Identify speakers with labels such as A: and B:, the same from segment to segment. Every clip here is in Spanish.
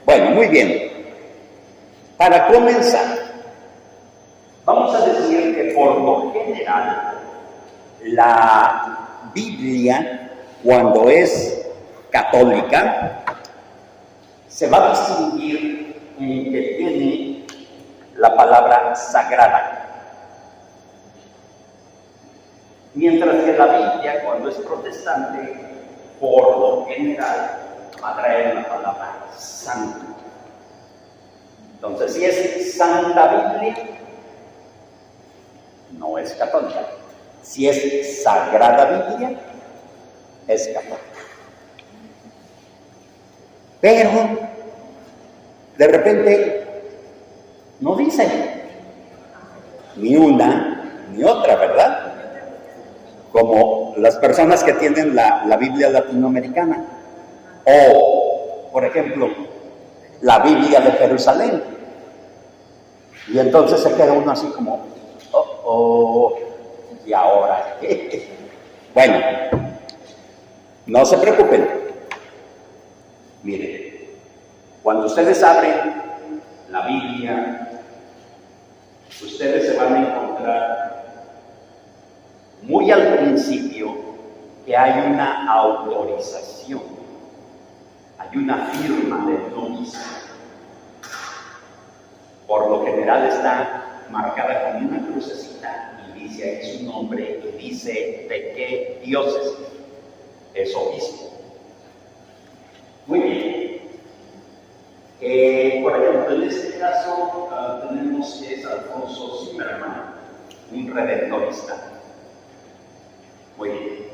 A: Bueno, muy bien. Para comenzar, vamos a decir que por lo general, la Biblia, cuando es católica, se va a distinguir en que tiene la palabra sagrada. Mientras que la Biblia, cuando es protestante, por lo general, va a traer la palabra santo. Entonces, si es Santa Biblia, no es católica. Si es Sagrada Biblia, es católica. Pero, de repente, no dice ni una ni otra, ¿verdad? Como las personas que tienen la Biblia latinoamericana. O, por ejemplo, la Biblia de Jerusalén. Y entonces se queda uno así como, ¿y ahora qué? Bueno, no se preocupen. Miren, cuando ustedes abren la Biblia, ustedes se van a encontrar muy al principio que hay una autorización, hay una firma del novicio. Por lo general está marcada con una crucecita y dice ahí su nombre y dice de qué diócesis es obispo. Muy bien. Por ejemplo, en este caso tenemos que es Alfonso Zimmermann, un redentorista. Muy bien.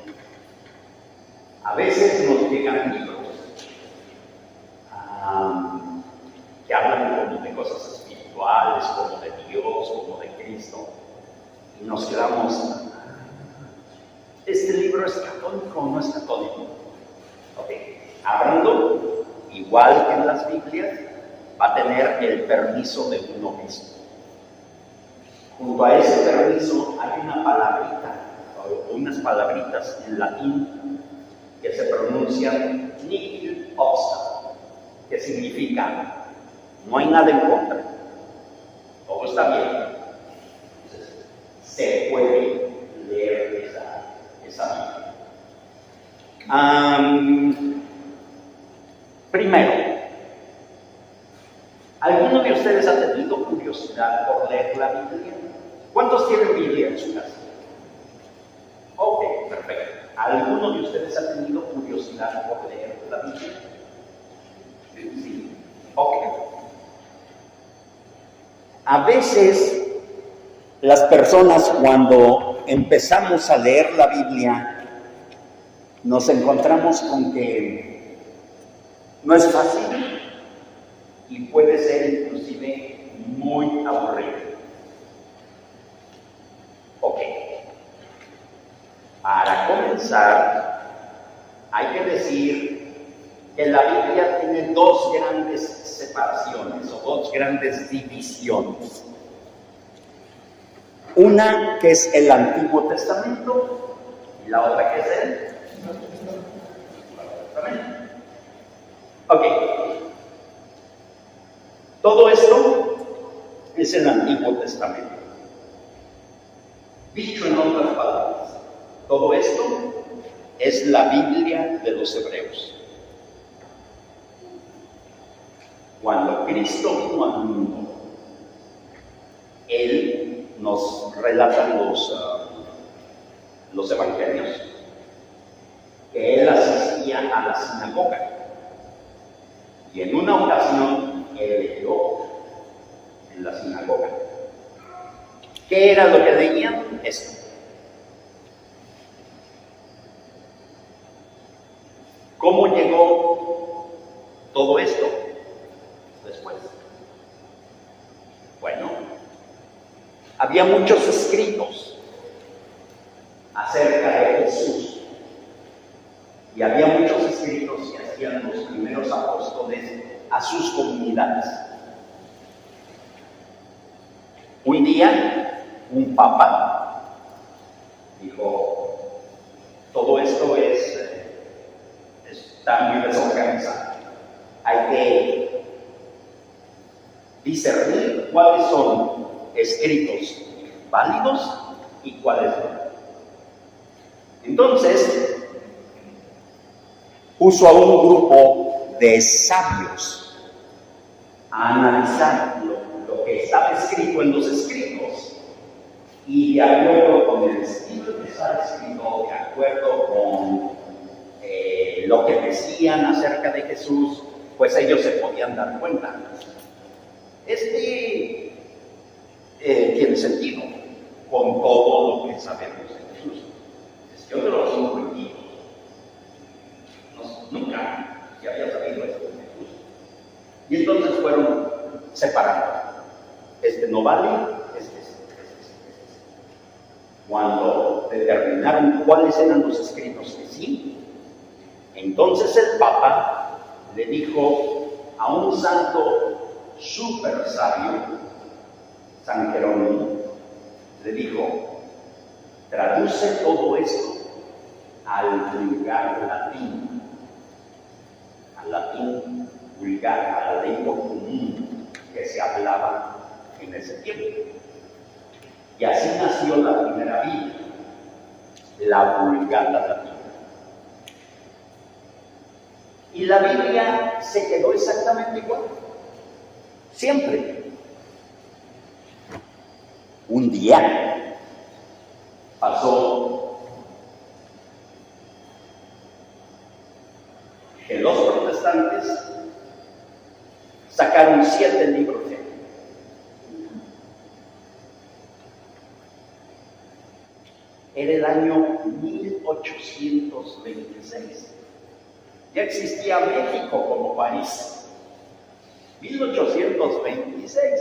A: A veces nos llegan libros que hablan como de cosas espirituales, como de Dios, como de Cristo, y nos quedamos, ¿este libro es católico o no es católico? Ok, ábranlo, igual que en las Biblias, va a tener el permiso de un obispo. Junto a ese permiso hay una palabrita, o unas palabritas en latín que se pronuncian nihil obstat, que significa no hay nada en contra, todo está bien. Entonces, se puede leer esa Biblia. Primero, ¿alguno de ustedes ha tenido curiosidad por leer la Biblia? ¿Cuántos tienen Biblia en su casa? Ok, perfecto. ¿Alguno de ustedes ha tenido curiosidad por leer la Biblia? Sí. Ok. A veces las personas cuando empezamos a leer la Biblia nos encontramos con que no es fácil y puede ser inclusive muy aburrido. Ok. Para comenzar, hay que decir que la Biblia tiene dos grandes separaciones o dos grandes divisiones. Una que es el Antiguo Testamento y la otra que es el Nuevo Testamento. Ok. Todo esto es el Antiguo Testamento. Dicho en otras palabras, todo esto es la Biblia de los hebreos. Cuando Cristo vino al mundo, Él nos relata los evangelios, que Él asistía a la sinagoga. Y en una ocasión, Él leyó en la sinagoga. ¿Qué era lo que leían? Esto. ¿Cómo llegó todo esto después? Bueno, había muchos escritos acerca de Jesús y había muchos escritos que hacían los primeros apóstoles a sus comunidades. Un día, un papa dijo, todo esto está muy desorganizado, hay que discernir cuáles son escritos válidos y cuáles no. Entonces, puso a un grupo de sabios a analizar lo que estaba escrito en los escritos, y de acuerdo con el estilo que estaba escrito, de acuerdo con lo que decían acerca de Jesús, pues ellos se podían dar cuenta. Tiene sentido con todo lo que sabemos de Jesús. Yo te lo sigo aquí. Nunca se había sabido esto de Jesús. Y entonces fueron separando. Este no vale, este. Cuando determinaron cuáles eran los escritos que sí, entonces el Papa le dijo a un santo súper sabio, San Jerónimo, le dijo: traduce todo esto al vulgar latín, al latín vulgar, a la lengua común que se hablaba en ese tiempo. Y así nació la primera Biblia, la Vulgata Latina. Y la Biblia se quedó exactamente igual, siempre. Un día pasó que los protestantes sacaron 7 libros de él. Era el año 1826. Ya existía México como país. 1826.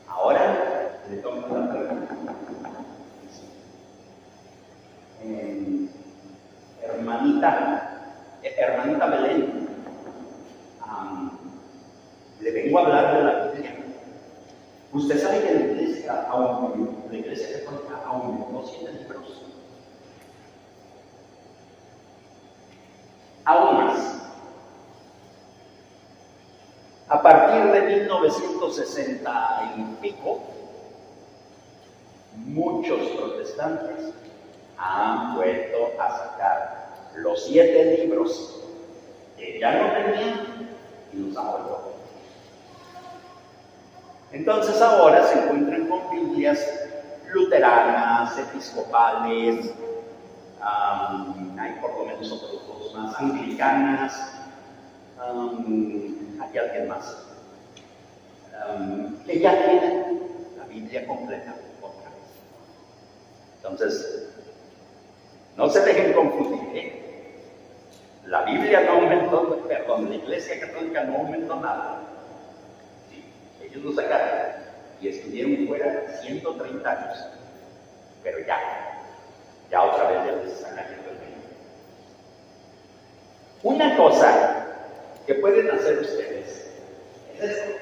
A: Ahora le toca la pregunta. Hermanita Belén, le vengo a hablar de la Biblia. Usted sabe que la iglesia católica aún no tiene libros. Aún más. A partir de 1960 y pico, muchos protestantes han vuelto a sacar los 7 libros que ya no tenían y los han vuelto a poner. Entonces ahora se encuentran con Biblias luteranas, episcopales, hay por lo menos otros 2 más, anglicanas, hay alguien más, que ya tienen la Biblia completa otra vez. Entonces, no se dejen confundir, La Biblia no aumentó, la Iglesia Católica no aumentó nada. Sí, ellos lo sacaron y estuvieron fuera 130 años, pero ya otra vez ya les están cayendo el reino. Una cosa que pueden hacer ustedes es esto.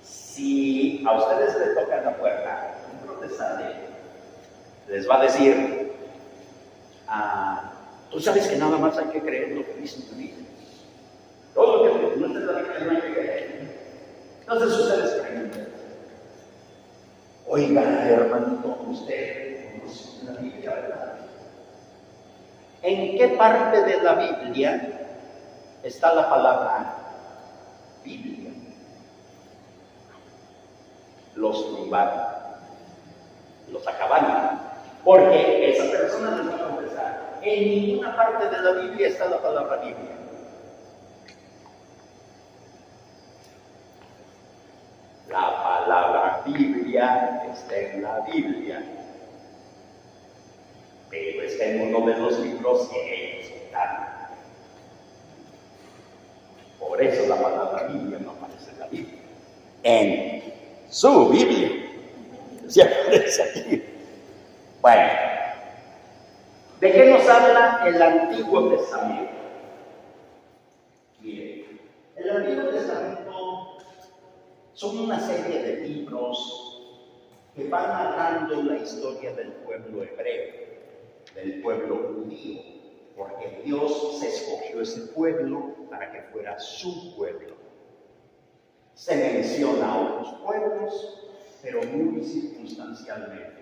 A: Si a ustedes les toca la puerta, un protestante les va a decir: tú sabes que nada más hay que creer lo que dice la Biblia. Todo lo que no está en la Biblia no hay que creer. Entonces ustedes preguntan: oiga, hermanito, usted conoce la Biblia, ¿verdad? ¿En qué parte de la Biblia está la palabra Biblia? Los tumbaron, los acabaron, porque esa persona les va a confesar: en ninguna parte de la Biblia está la palabra Biblia. La palabra Biblia está en la Biblia, pero está en uno de los libros que ellos quitaron. Por eso la palabra Biblia no aparece en la Biblia. En su Biblia se aparece aquí. Bueno, ¿de qué nos habla el Antiguo Testamento? Mire, el Antiguo Testamento son una serie de libros que van narrando la historia del pueblo hebreo, del pueblo judío, porque Dios se escogió escogido ese pueblo para que fuera su pueblo. Se menciona a otros pueblos, pero muy circunstancialmente.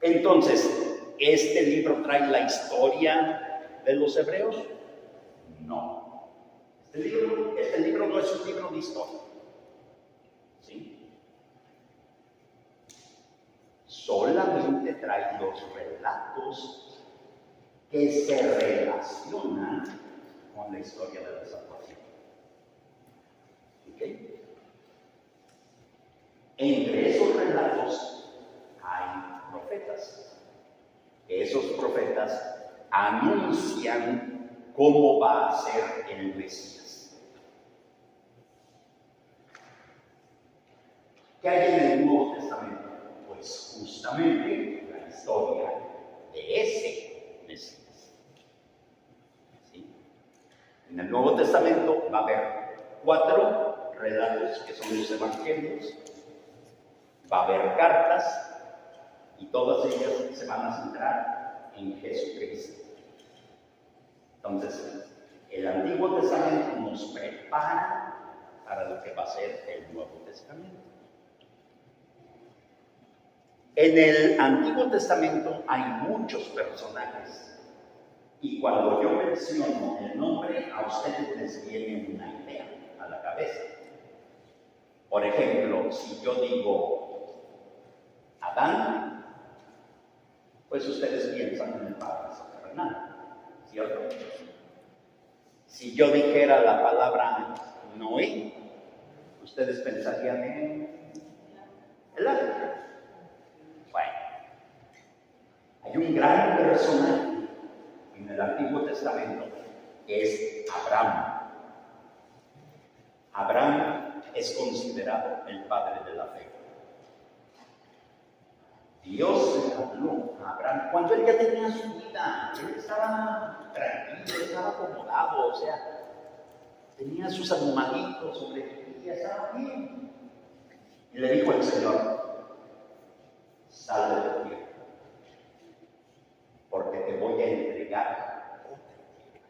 A: Entonces, ¿este libro trae la historia de los hebreos? No. Este libro no es un libro de historia. ¿Sí? Solamente trae los relatos que se relacionan con la historia de la salvación. ¿Okay? Entre esos relatos hay profetas. Esos profetas anuncian cómo va a ser el Mesías. ¿Qué hay en el Nuevo Testamento? Pues justamente la historia de ese Mesías. ¿Sí? En el Nuevo Testamento va a haber 4 relatos que son los evangelios, va a haber cartas y todas ellas se van a centrar en Jesucristo. Entonces, el Antiguo Testamento nos prepara para lo que va a ser el Nuevo Testamento. En el Antiguo Testamento hay muchos personajes y cuando yo menciono el nombre, a ustedes les viene una idea a la cabeza. Por ejemplo, si yo digo Adán, pues ustedes piensan en el paraíso terrenal, ¿cierto? Si yo dijera la palabra Noé, ustedes pensarían en el arca. Bueno, hay un gran personaje en el Antiguo Testamento que es Abraham. Abraham es considerado el padre de la fe. Dios le habló a Abraham cuando él ya tenía su vida, él estaba tranquilo, estaba acomodado, o sea, tenía sus animalitos, sobrevivía, estaba bien. Y le dijo el Señor: sal de la tierra, porque te voy a entregar otra tierra.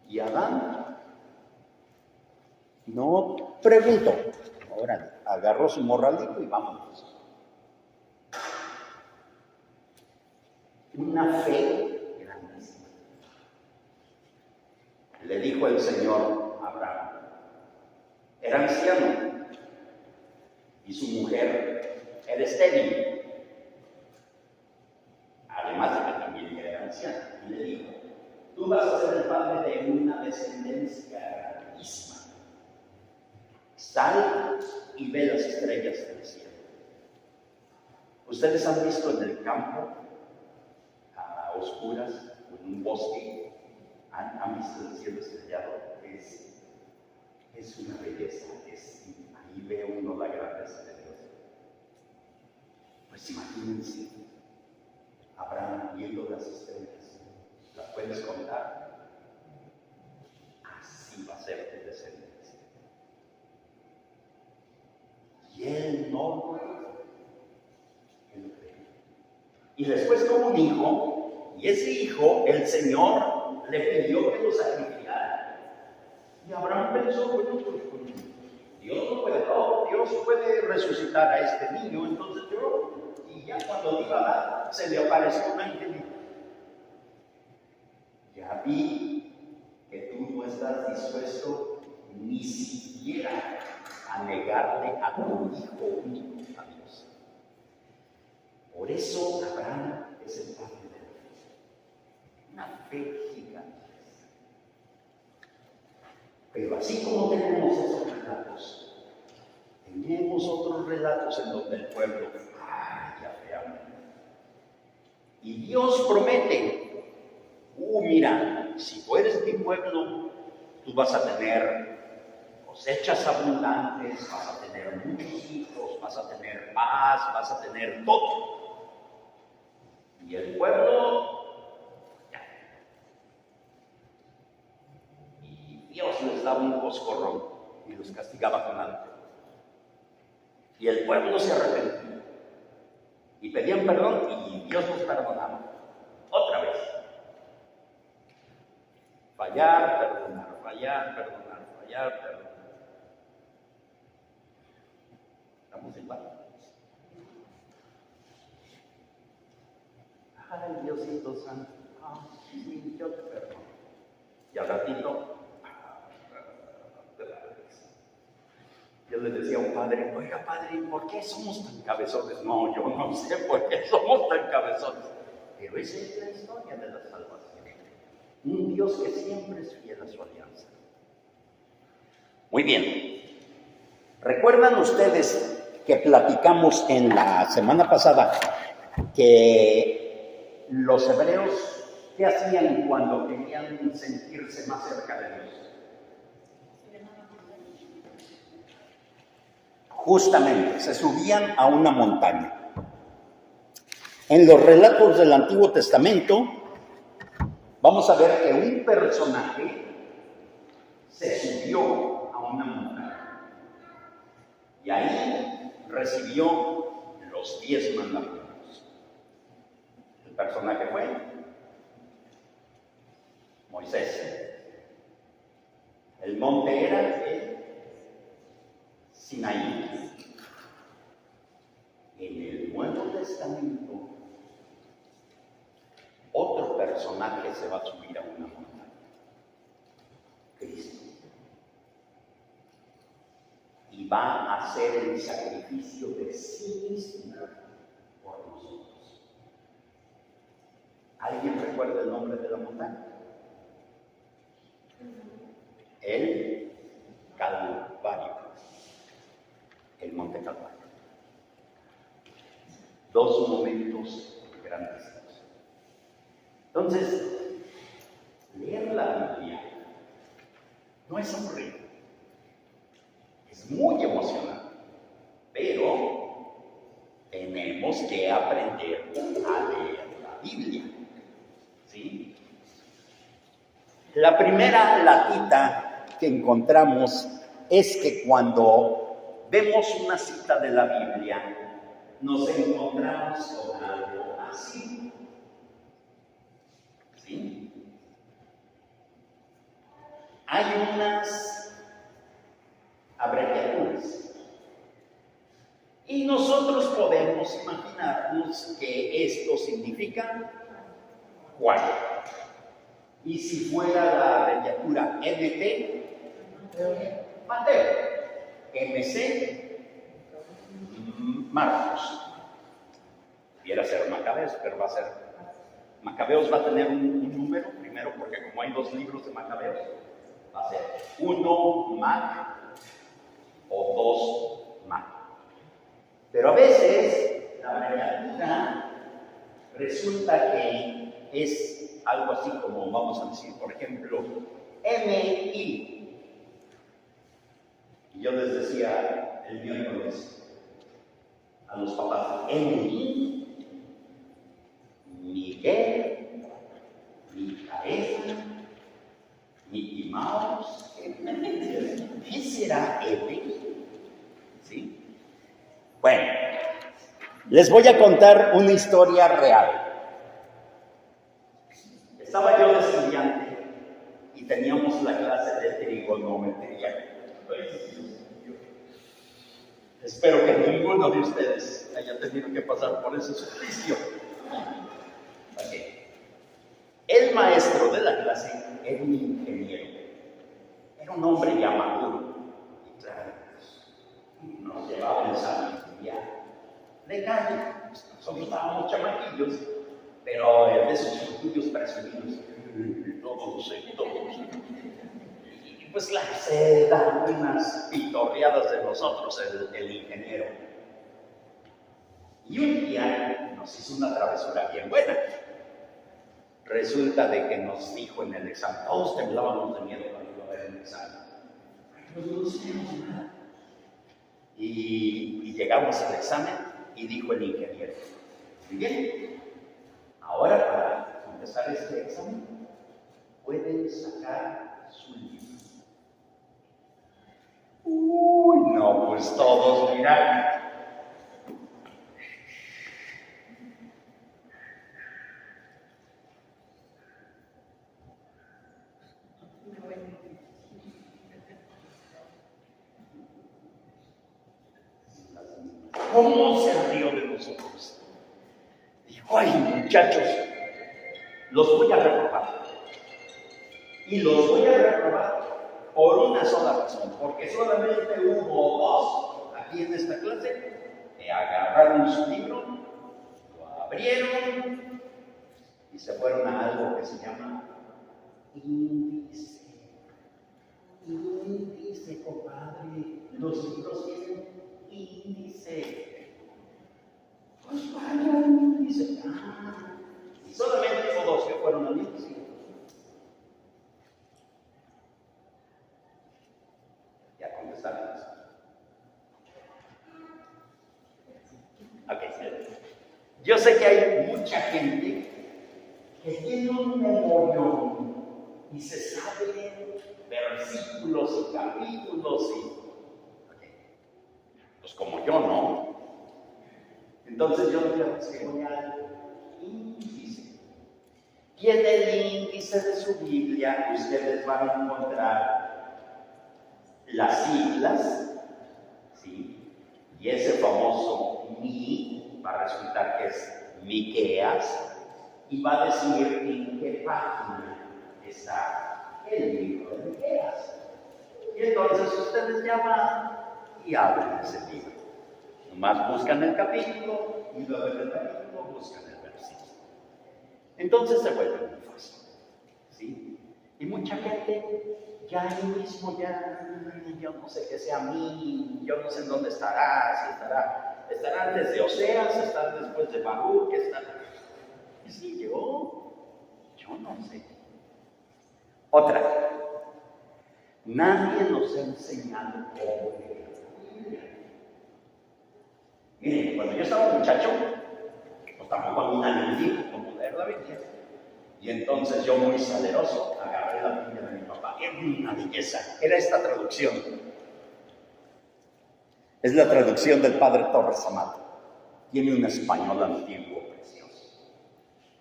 A: Y Adán no preguntó. Ahora agarró su morralito y vámonos. Una fe grandísima. Le dijo el Señor a Abraham. Era anciano y su mujer era estéril. Además de que también era anciana. Y le dijo: tú vas a ser el padre de una descendencia grandísima. Sal y ve las estrellas del cielo. Ustedes han visto en el campo, a oscuras, en un bosque, han visto el cielo estrellado. Es una belleza. Ahí ve uno la grandeza de Dios. Pues imagínense, Abraham viendo las estrellas. ¿Las puedes contar? Así va a ser tu descendencia. Y él no, él cree. Y después tuvo un hijo, y ese hijo, el Señor le pidió que lo sacrificara. Y Abraham pensó: bueno, pues, Dios no puede todo, Dios puede resucitar a este niño, entonces yo. Y ya cuando iba a dar, se le apareció un ángel y dijo: ya vi que tú no estás dispuesto ni siquiera a negarle a tu hijo único, a Dios. Por eso Abraham es el padre de la fe. Una fe gigante. Pero así como tenemos esos relatos, tenemos otros relatos en donde el pueblo ya veamos. Y Dios promete: mira, si tú eres mi pueblo, tú vas a tener cosechas abundantes, vas a tener muchos hijos, vas a tener paz, vas a tener todo. Y el pueblo, y Dios les daba un coscorrón y los castigaba con algo. Y el pueblo se arrepentía y pedían perdón y Dios los perdonaba. Otra vez. fallar, perdonar, fallar, perdonar, fallar, perdonar. Estamos igual. Ay, Diosito Santo, sí, yo te perdono. Y al ratito, yo le decía a un padre, oiga padre, ¿por qué somos tan cabezones? No, yo no sé por qué somos tan cabezones. Pero esa es la historia de la salvación. Un Dios que siempre es fiel a su alianza. Muy bien. ¿Recuerdan ustedes que platicamos en la semana pasada que los hebreos, ¿qué hacían cuando querían sentirse más cerca de Dios? Justamente, se subían a una montaña. En los relatos del Antiguo Testamento, vamos a ver que un personaje se subió a una montaña y ahí recibió los 10 mandamientos. El personaje fue Moisés. El monte era el Sinaí. En el Nuevo Testamento, otro personaje se va a subir a una montaña: Cristo. Y va a hacer el sacrificio de sí mismo por nosotros. ¿Alguien recuerda el nombre de la montaña? El Calvario. El Monte Calvario. Dos momentos grandísimos. Entonces, leer la Biblia no es aburrido, es muy emocionante, pero tenemos que aprender a leer la Biblia, ¿sí? La primera latita que encontramos es que cuando vemos una cita de la Biblia, nos encontramos con algo así. ¿Sí? Hay unas abreviaturas y nosotros podemos imaginarnos que esto significa Juan. Y si fuera la abreviatura MT, Mateo. MC, Marcos. Pudiera ser Macabeos, pero va a ser Macabeos. Va a tener un número primero, porque como hay 2 libros de Macabeos, va a ser 1 Mac o 2 Mac. Pero a veces la abreviatura resulta que es algo así como, vamos a decir, por ejemplo, MI. Y yo les decía el miércoles a los papás: MI, Miguel, Micaela, Mickey Mouse. ¿Qué será MI? ¿Sí? Bueno, les voy a contar una historia real. Estaba yo de estudiante y teníamos la clase de trigonometría. Espero que ninguno de ustedes haya tenido que pasar por ese suplicio. Okay. El maestro de la clase era un ingeniero. Era un hombre ya maduro. Y claro, nos llevaba en sabiduría de calle. Nosotros estábamos chamaquillos, pero de esos estudios presumidos. Todo lo sé, todo lo sé. Y pues claro, se dan unas pitorreadas de nosotros el ingeniero. Y un día nos hizo una travesura bien buena. Resulta de que nos dijo en el examen, todos temblábamos de miedo cuando iba a ver el examen. No sabíamos nada. Y llegamos al examen y dijo el ingeniero: muy bien, ahora para empezar este examen, pueden sacar su libro. Uy, no, pues todos miran. muchachos, los voy a reprobar. Y los voy a reprobar por una sola razón, porque solamente hubo dos aquí en esta clase que agarraron su libro, lo abrieron y se fueron a algo que se llama índice. Índice, compadre. Los libros tienen índice. Pues vaya índice. Y solamente hubo dos que fueron al índice. Ya contestaron eso. Ok. Yo sé que hay mucha gente que tiene un memorión y se sabe versículos y capítulos pues como yo no. Entonces yo les voy al índice. Y en el índice de su Biblia ustedes van a encontrar las siglas, ¿sí? Y ese famoso mi va a resultar que es Miqueas, y va a decir en qué página está el libro de Miqueas. Y entonces ustedes llaman y abren ese libro. Nomás buscan el capítulo y luego del capítulo buscan el versículo. Entonces se vuelve muy fácil, ¿sí? Y mucha gente ya ahí mismo yo no sé qué sea mí, yo no sé en dónde estará, si estará antes de Oseas, estará después de Baruch, estará. Y sí, yo no sé. Otra, nadie nos ha enseñado cómo leer la Biblia. Miren, cuando yo estaba muchacho, pues tampoco a mí nadie me dijo cómo leer la Biblia. Y entonces yo, muy saleroso, agarré la Biblia de mi papá. Era una belleza. Era esta traducción. Es la traducción del padre Torres Amat. Tiene un español antiguo precioso.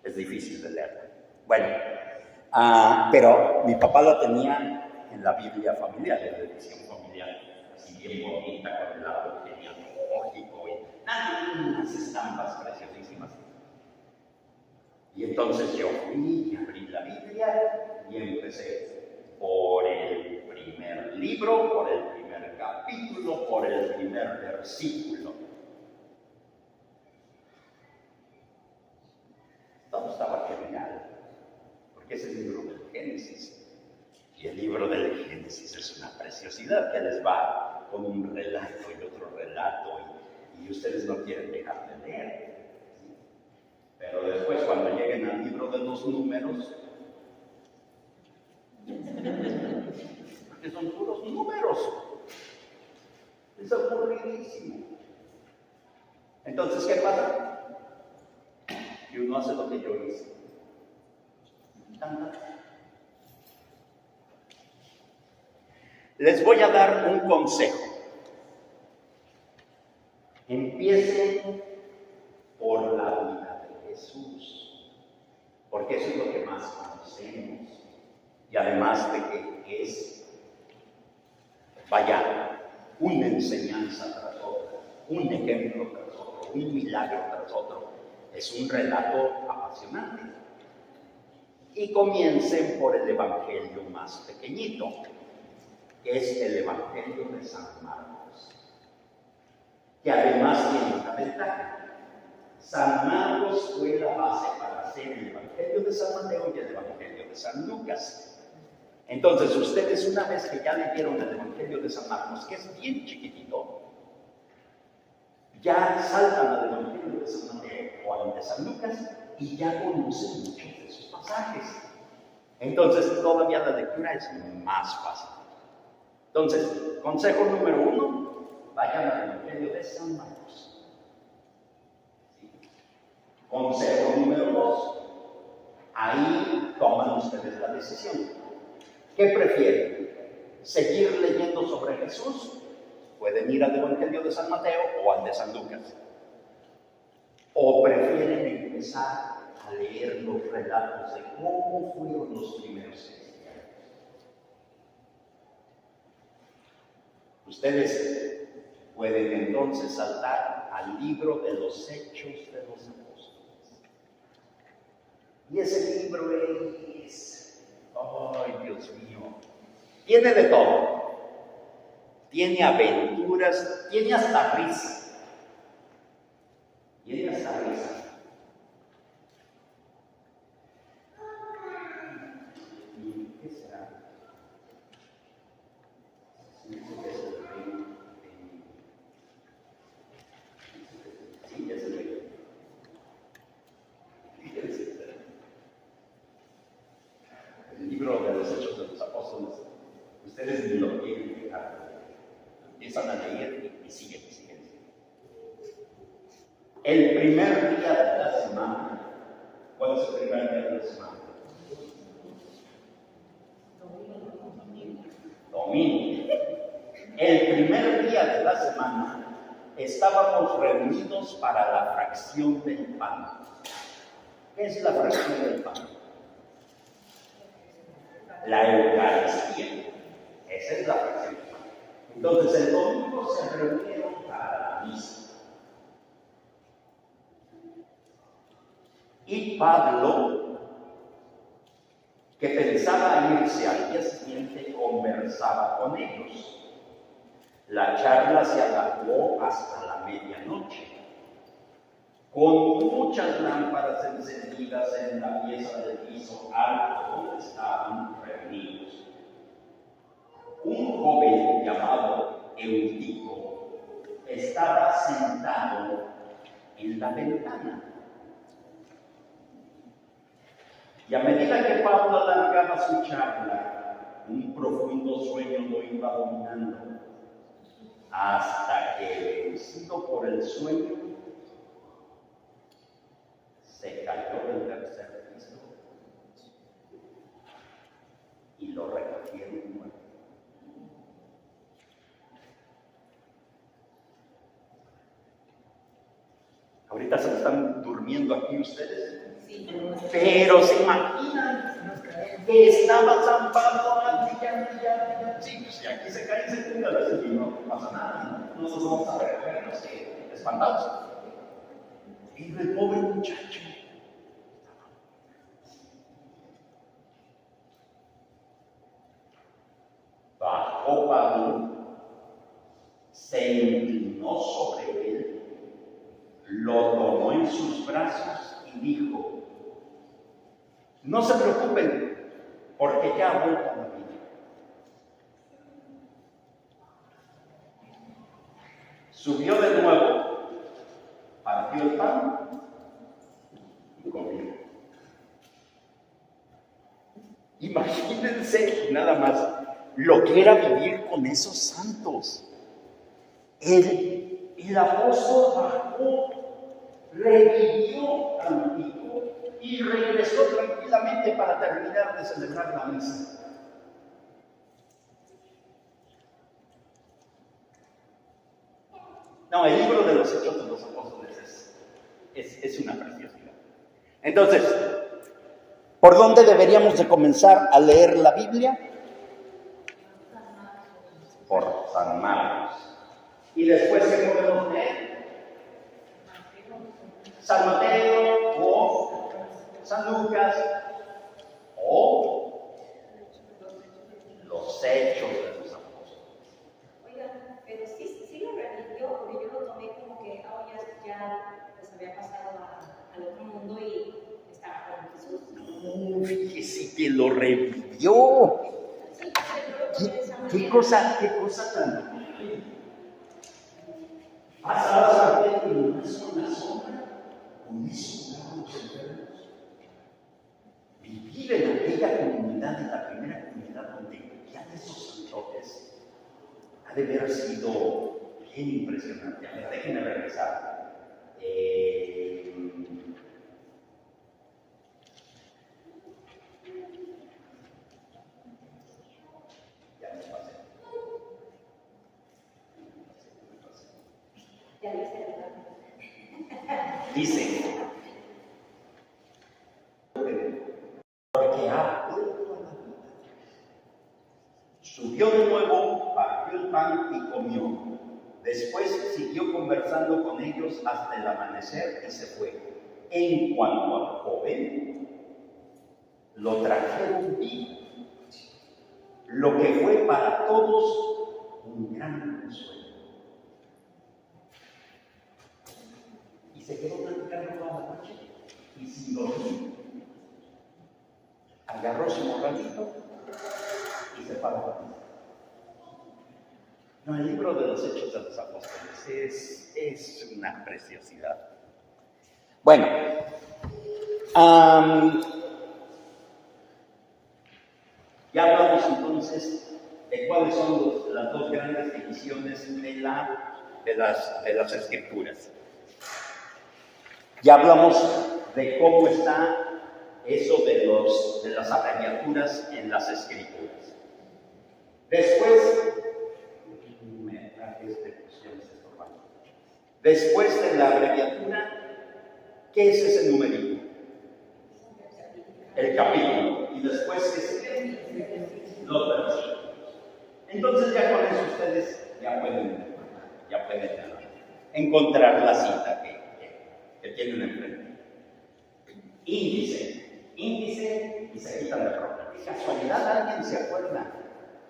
A: Es difícil de leer. Bueno, pero mi papá la tenía en la Biblia familiar, en la edición familiar, así bien bonita, con el árbol genealógico y unas estampas preciosísimas. Y entonces yo fui y abrí la Biblia y empecé por el primer libro, por el primer capítulo, por el primer versículo. Todo estaba genial, porque es el libro del Génesis. Y el libro del Génesis es una preciosidad que les va con un relato y otro relato, y ustedes no quieren dejar de leer. Pero después, cuando lleguen al libro de los números, porque son puros números, es aburridísimo. Entonces, ¿qué pasa? Y uno hace lo que yo hice. Les voy a dar un consejo. Empiecen por la vida de Jesús, porque eso es lo que más conocemos. Y además de que es, una enseñanza tras otra, un ejemplo tras otro, un milagro tras otro. Es un relato apasionante. Y comiencen por el evangelio más pequeñito, que es el evangelio de San Marcos, que además tiene una ventaja. San Marcos fue la base para hacer el evangelio de San Mateo y el evangelio de San Lucas. Entonces, ustedes, una vez que ya leyeron el evangelio de San Marcos, que es bien chiquitito, ya saltan al evangelio de San Mateo o al de San Lucas y ya conocen muchos de sus pasajes. Entonces, todavía la lectura es más fácil. Entonces, consejo número 1, vayan al evangelio de San Marcos. ¿Sí? Consejo número 2, ahí toman ustedes la decisión. ¿Qué prefieren? ¿Seguir leyendo sobre Jesús? Pueden ir al evangelio de San Mateo o al de San Lucas. ¿O prefieren empezar a leer los relatos de cómo fueron los primeros cristianos? Ustedes pueden entonces saltar al libro de los Hechos de los Apóstoles. Y ese libro es, ay Dios mío, tiene de todo. Tiene aventuras, tiene hasta risa. Tiene hasta risa. ¿Y qué será? Sí, es el rey. El libro de los Hechos de los Apóstoles. Ustedes ni lo quieren dejar. Empiezan a leer y siguen. El primer día de la semana. ¿Cuál es el primer día de la semana? Domingo. El primer día de la semana estábamos reunidos para la fracción del pan. ¿Qué es la fracción del pan? La Eucaristía. Esa es la fracción del pan. Entonces el domingo se reunieron para la misa. Y Pablo, que pensaba irse al día siguiente, conversaba con ellos. La charla se alargó hasta la medianoche, con muchas lámparas encendidas en la pieza del piso alto donde estaban reunidos. Un joven llamado Eutico estaba sentado en la ventana. Y a medida que Pablo alargaba su charla, un profundo sueño lo iba dominando, hasta que, vencido por el sueño, se cayó del tercer piso y lo recogieron muerto. Ahorita se están durmiendo aquí ustedes. Pero se imaginan que estaba San Pablo sí, pues si aquí se caen, se cunda y no pasa nada, no nos vamos a ver, no sé, espantados. Y el pobre muchacho bajó Pablo, se inclinó sobre él, lo tomó en sus brazos y dijo: no se preocupen, porque ya ha vuelto a la vida. Subió de nuevo, partió el pan y comió. Imagínense nada más lo que era vivir con esos santos. El apóstol bajó, revivió al Eutico y regresó tranquilamente para terminar de celebrar la misa. No, el libro de los Hechos de los Apóstoles es una preciosidad. Entonces, ¿por dónde deberíamos de comenzar a leer la Biblia? Por San Marcos. ¿Y después qué podemos leer? San Mateo o San Lucas o los Hechos de los Apóstoles.
B: Oiga, pero sí lo revivió, porque yo lo tomé como que ya pues había pasado al otro mundo y estaba con Jesús.
A: Fíjese que lo revivió. ¿Qué cosa tan... Pasaba a ver en una sombra, con eso los enfermos. Vivir en aquella comunidad, en la primera comunidad donde ya de esos santotes, ha de haber sido bien impresionante. A ver, déjenme regresar. Ya me pasé. Dice, porque ha vuelto a la vida. Subió de nuevo, partió el pan y comió. Después siguió conversando con ellos hasta el amanecer y se fue. En cuanto al joven, lo trajeron vivo, lo que fue para todos un gran consuelo. Y se quedó platicando toda la noche y sin dormir. Agarró su morralito y se paró. No, el libro de los Hechos de los Apóstoles es una preciosidad. Bueno, ya hablamos entonces de cuáles son las dos grandes divisiones de las Escrituras. Ya hablamos de cómo está eso de las abreviaturas en las Escrituras. Después de la abreviatura, ¿qué es ese numerito? El capítulo. Y después es los versículos. Entonces ya con eso ustedes ya pueden encontrar la cita que tienen enfrente. Índice y se quitan la ropa. ¿De casualidad alguien se acuerda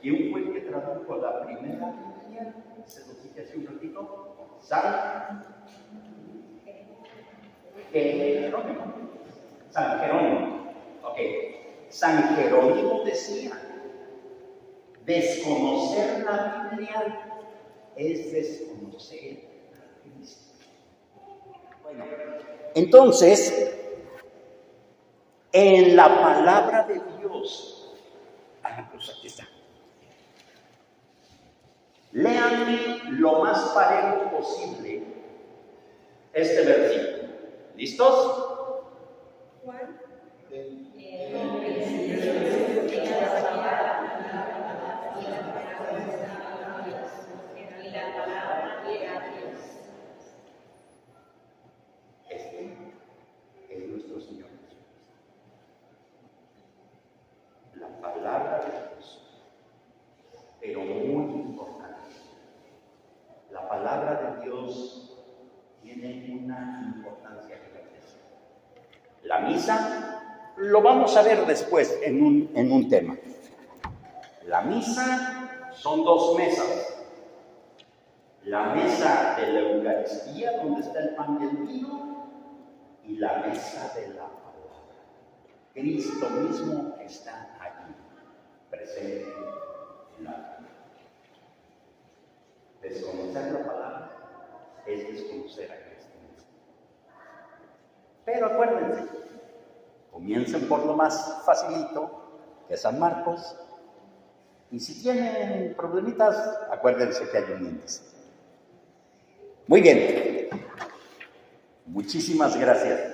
A: quién fue el que tradujo la primera Biblia? Se lo dije hace un ratito. San Jerónimo. Ok. San Jerónimo decía: desconocer la Biblia es desconocer a Cristo. Bueno, entonces, en la palabra de Dios, pues aquí está. Léanme lo más parejo posible este versículo. ¿Listos?
B: Juan.
A: Este es nuestro Señor Jesús. La palabra de Dios, pero muy importante. La palabra de Dios tiene una importancia gigantesca. La misa lo vamos a ver después en un tema. La misa son dos mesas. La mesa de la Eucaristía, donde está el pan y el vino, y la mesa de la palabra. Cristo mismo está allí, presente en la vida. Desconocer la palabra es desconocer a Cristo mismo. Pero acuérdense, comiencen por lo más facilito, que es San Marcos, y si tienen problemitas, acuérdense que hay un índice. Muy bien, muchísimas gracias.